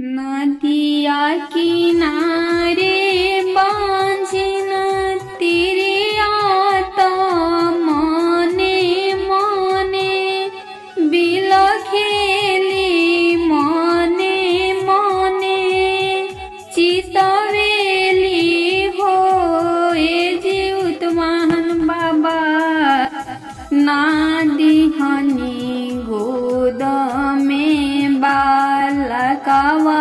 नदिया किनारे बांझिन तेरे आता मने मने बिलखेली मने मने चितवेली हो जीउत वाहन बाबा नादिहनी गोद में बालकावा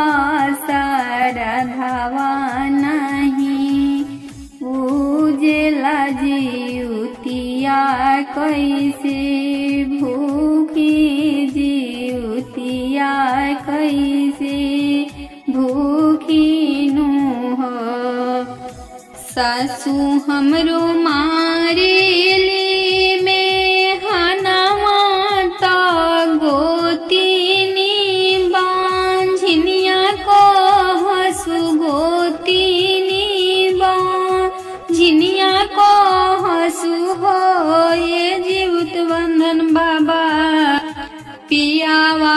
सरधावा नहीं पूजेला जीउतिया कैसे भूखी जीउतिया कैसे भूखी नु हो सासू हमरो मारेली झिनिया को हसु हो जीवित बंधन बाबा पियावा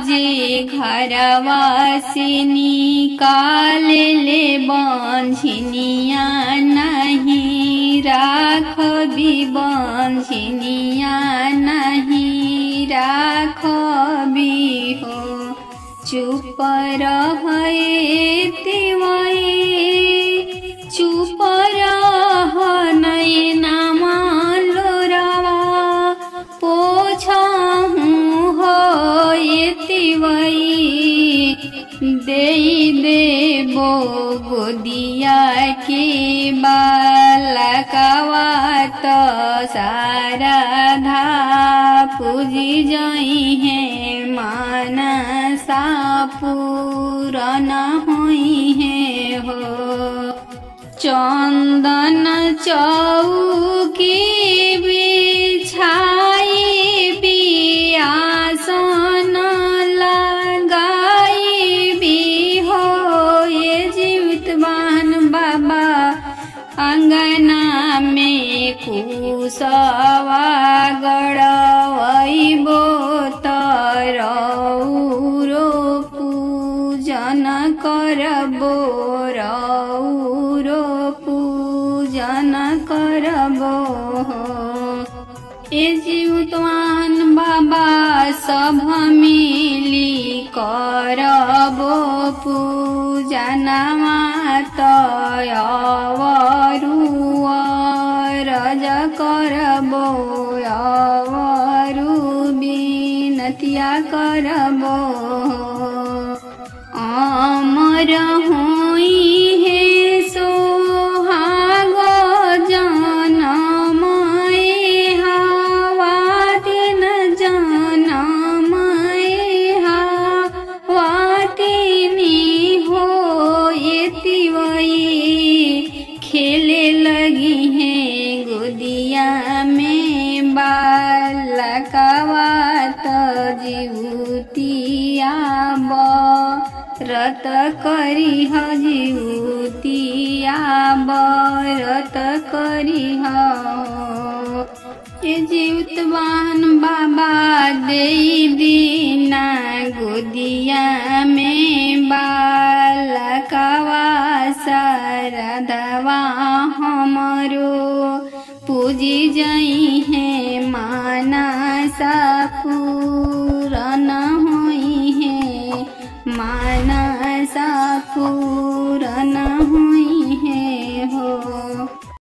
जे घरवा से निकाल ले बंझिनिया नहीं राख भी बंझिनिया नहीं राख भी हो चुप रहे तिवई चुप रह नैना लोरावा पोछहूँ हो तिवई दे देबो गोदिया के बालकावा तो सारा धा पूजी जई है मानसा पूरन होई है हो चंदन चौकी बिछाई बियासन लगाई भी हो जीवित बान बाबा अंगना में कुसवा गड़वैबो तरौरो पूजन करबो रौरो पूजन करबो जीवतवान बाबा सब मिली करबो पूजन अवरु रज करबो अवरु बिनतिया करबो अमर होई है सोहाग जनम हावातिन जनम हावातिनी हो तिवई खेले लगी है गोदिया में बालकावा तो जीवतिया रत करी ह जीवतिया बरत करी ह जीवतवान बाबा दे दीना गोदिया में बालकावा सरधवा हमरो पूजी जई है मानसा पूरन होई है मानसा पूरन